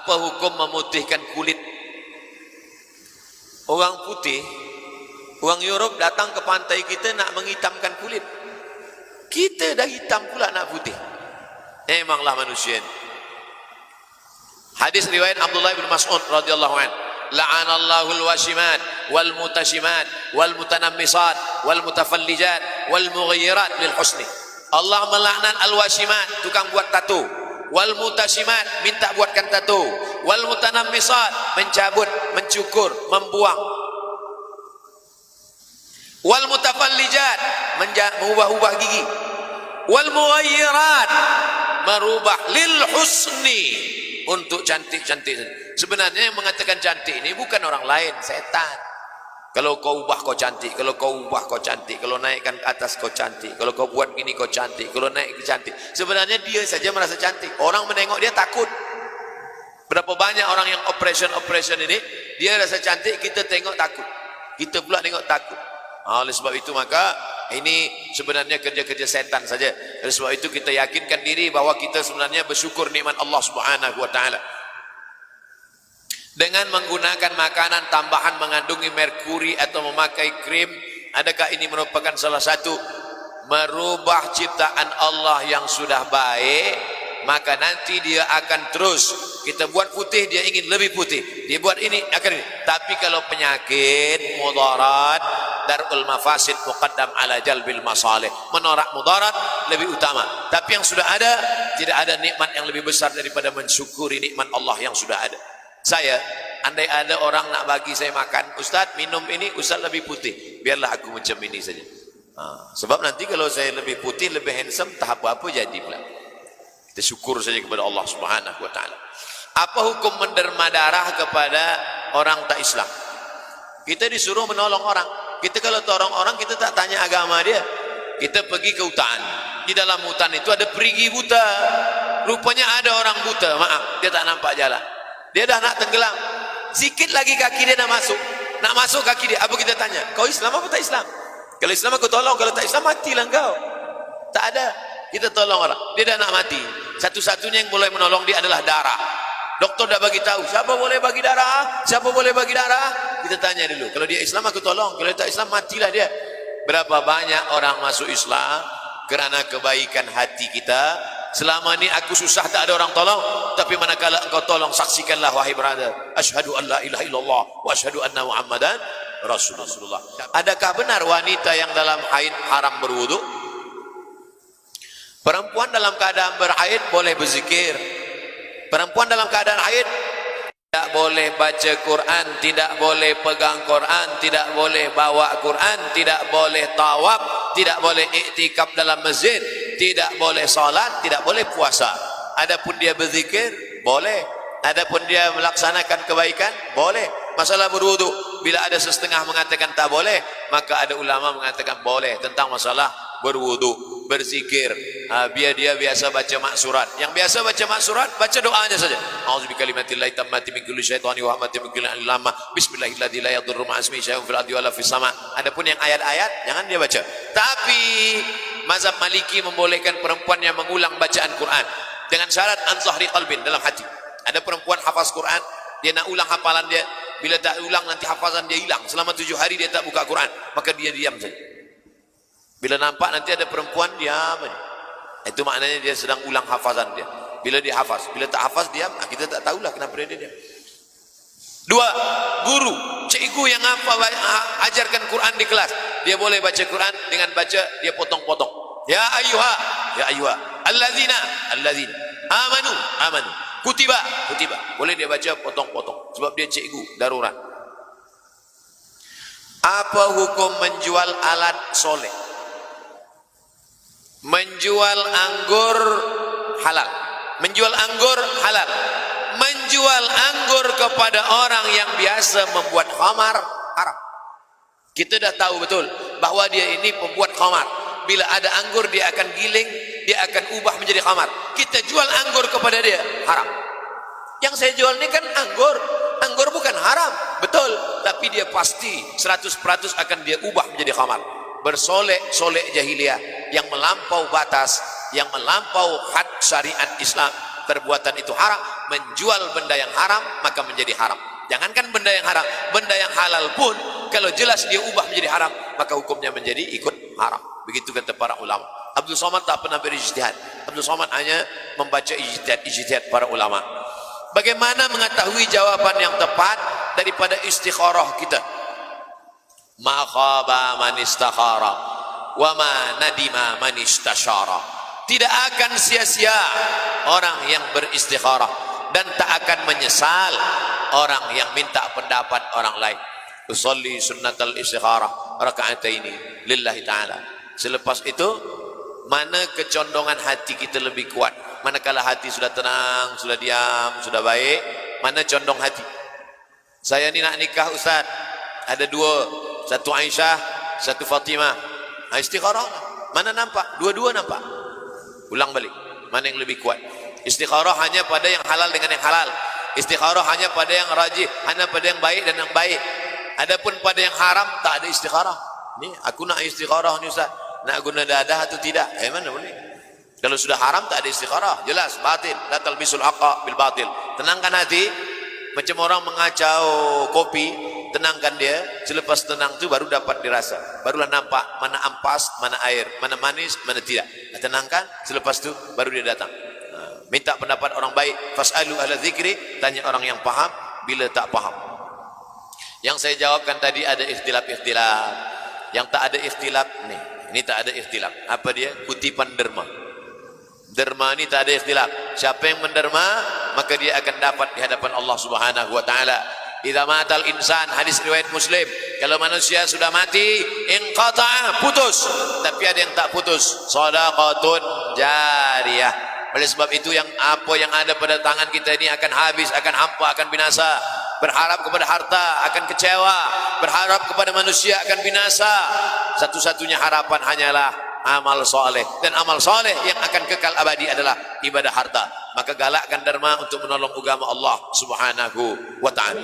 Apa hukum memutihkan kulit? Orang putih, orang Europe datang ke pantai kita nak menghitamkan kulit. Kita dah hitam pula nak putih. Memanglah manusia ini. Hadis riwayat Abdullah bin Mas'ud radhiyallahu anhu, la'anallahu al-washimat wal mutashimat wal mutanammisat wal mutafallijat wal mughayyirat lil husni. Allah melaknat al-washimat, tukang buat tato, wal mutashimat, minta buatkan tato, wal mutanammisat, mencabut, mencukur, membuang, wal mutafallijat, mengubah-ubah gigi, wal mughayyirat, merubah lil husni, untuk cantik-cantik. Sebenarnya yang mengatakan cantik ini bukan orang lain, setan. Kalau kau ubah kau cantik, kalau kau ubah kau cantik, kalau naikkan ke atas kau cantik, kalau kau buat gini kau cantik, kalau naik ke cantik. Sebenarnya dia saja merasa cantik. Orang menengok dia takut. Berapa banyak orang yang operation ini, dia rasa cantik, kita tengok takut. Kita pula tengok takut. Oleh sebab itu maka ini sebenarnya kerja-kerja setan saja. Oleh sebab itu kita yakinkan diri bahwa kita sebenarnya bersyukur nikmat Allah Subhanahu wa taala. Dengan menggunakan makanan tambahan mengandungi merkuri atau memakai krim, adakah ini merupakan salah satu merubah ciptaan Allah yang sudah baik? Maka nanti dia akan terus, kita buat putih dia ingin lebih putih, dia buat ini akan ini. Tapi kalau penyakit mudarat, darul mafasid muqaddam ala jalbil masalih, menolak mudarat lebih utama. Tapi yang sudah ada, tidak ada nikmat yang lebih besar daripada mensyukuri nikmat Allah yang sudah ada. Saya, andai ada orang nak bagi saya makan, Ustaz minum ini, Ustaz lebih putih, biarlah aku macam ini saja. Sebab nanti kalau saya lebih putih, lebih handsome, tak apa-apa jadi pula. Kita syukur saja kepada Allah Subhanahu wa taala. Apa hukum menderma darah kepada orang tak Islam? Kita disuruh menolong orang. Kita kalau tolong orang, kita tak tanya agama dia. Kita pergi ke hutan. Di dalam hutan itu ada perigi buta. Rupanya ada orang buta, maaf, dia tak nampak jalan. Dia dah nak tenggelam. Sikit lagi kaki dia nak masuk. Nak masuk kaki dia. Apa kita tanya? Kau Islam apa tak Islam? Kalau Islam aku tolong, kalau tak Islam matilah kau. Tak ada. Kita tolong orang. Dia dah nak mati. Satu-satunya yang boleh menolong dia adalah darah. Doktor dah bagi tahu, siapa boleh bagi darah? Siapa boleh bagi darah? Kita tanya dulu. Kalau dia Islam aku tolong, kalau tak Islam matilah dia. Berapa banyak orang masuk Islam kerana kebaikan hati kita. Selama ni aku susah tak ada orang tolong, tapi manakala engkau tolong, saksikanlah wahai brother, asyhadu an la ilaha illallah wa asyhadu anna muhammadan rasulullah. Adakah benar wanita yang dalam haid haram berwudu? Perempuan dalam keadaan berhaid boleh berzikir. Perempuan dalam keadaan haid tidak boleh baca Quran, tidak boleh pegang Quran, tidak boleh bawa Quran, tidak boleh tawaf, tidak boleh iktikaf dalam masjid, tidak boleh salat, tidak boleh puasa. Adapun dia berzikir, boleh. Adapun dia melaksanakan kebaikan, boleh. Masalah berwudu, bila ada setengah mengatakan tak boleh, maka ada ulama mengatakan boleh tentang masalah berwudu, berzikir. Biar dia biasa baca maksurat. Yang biasa baca maksurat, baca doanya saja. A'udzubikalimatillahi tammati min kulli syaitani wa hamati min kulli lama. Bismillahirrahmanirrahim. La yadurru ma'asmi syai'un fil ardi wala fis sama. Adapun yang ayat-ayat jangan dia baca. Tapi mazhab Maliki membolehkan perempuan yang mengulang bacaan Quran dengan syarat an zahri qalbin, dalam hati. Ada perempuan hafaz Quran, dia nak ulang hafalan dia. Bila tak ulang nanti hafazan dia hilang. Selama 7 hari dia tak buka Quran, maka dia diam saja. Bila nampak nanti ada perempuan, diam aja. Itu maknanya dia sedang ulang hafazan dia. Bila dia hafaz, bila tak hafaz diam, kita tak tahulah kenapa dia diam. 2, guru, cikgu yang ajarkan Quran di kelas, dia boleh baca Quran dengan baca dia potong-potong. Ya ayuha, alladzina, amanu, kutiba, boleh dia baca potong-potong sebab dia cikgu darurat. Apa hukum menjual alat soleh? Menjual anggur halal. Menjual anggur halal. Menjual anggur kepada orang yang biasa membuat khamar haram. Kita dah tahu betul bahwa dia ini pembuat khamar. Bila ada anggur dia akan giling, dia akan ubah menjadi khamar. Kita jual anggur kepada dia, haram. Yang saya jual ini kan anggur. Anggur bukan haram, betul, tapi dia pasti 100% akan dia ubah menjadi khamar. Bersolek-solek jahiliyah yang melampau batas, yang melampau had syariat Islam, perbuatan itu haram, menjual benda yang haram maka menjadi haram. Jangankan benda yang haram, benda yang halal pun kalau jelas dia ubah menjadi haram, maka hukumnya menjadi ikut haram. Begitu kata para ulama. Abdul Somad tak pernah berijtihad. Abdul Somad hanya membaca ijtihad para ulama. Bagaimana mengetahui jawaban yang tepat daripada istikharah kita? Ma khaba man istakhara wa ma nadima man istashara. Tidak akan sia-sia orang yang beristikharah dan tak akan menyesal orang yang minta pendapat orang lain. Usolli sunnatal istikharah raka'ataini lillahi ta'ala. Selepas itu, mana kecondongan hati kita lebih kuat? Manakala hati sudah tenang, sudah diam, sudah baik, mana condong hati? Saya ni nak nikah Ustaz, ada dua, satu Aisyah, satu Fatimah. Istikharah, mana nampak? Dua-dua nampak. Ulang balik, mana yang lebih kuat? Istikharah hanya pada yang halal dengan yang halal. Istikharah hanya pada yang rajih, hanya pada yang baik dan yang baik. Adapun pada yang haram tak ada istikharah. Ni aku nak istikharah ni Ustaz, nak guna dadah atau tidak? Mana boleh? Kalau sudah haram tak ada istikharah, jelas batil. La talbisul haqqa bil batil. Tenangkan hati, macam orang mengacau kopi, tenangkan dia. Selepas tenang tu baru dapat dirasa, barulah nampak mana ampas, mana air, mana manis, mana tidak. Tenangkan, selepas tu baru dia datang. Minta pendapat orang baik. Fas'alu ahla dzikri, tanya orang yang paham bila tak paham. Yang saya jawabkan tadi ada ikhtilaf. Yang tak ada ikhtilaf nih, ini tak ada ikhtilaf. Apa dia? Kutipan derma. Derma ini tak ada ikhtilaf. Siapa yang menderma, maka dia akan dapat di hadapan Allah Subhanahu wa taala. Idza matal insan, hadis riwayat Muslim, kalau manusia sudah mati, inqata'a, putus. Tapi ada yang tak putus, shadaqatun jariyah. Oleh sebab itu apa yang ada pada tangan kita ini akan habis, akan hampa, akan binasa. Berharap kepada harta akan kecewa, berharap kepada manusia akan binasa. Satu-satunya harapan hanyalah amal soleh, dan amal soleh yang akan kekal abadi adalah ibadah harta. Maka galakkan derma untuk menolong agama Allah Subhanahu wa ta'ala.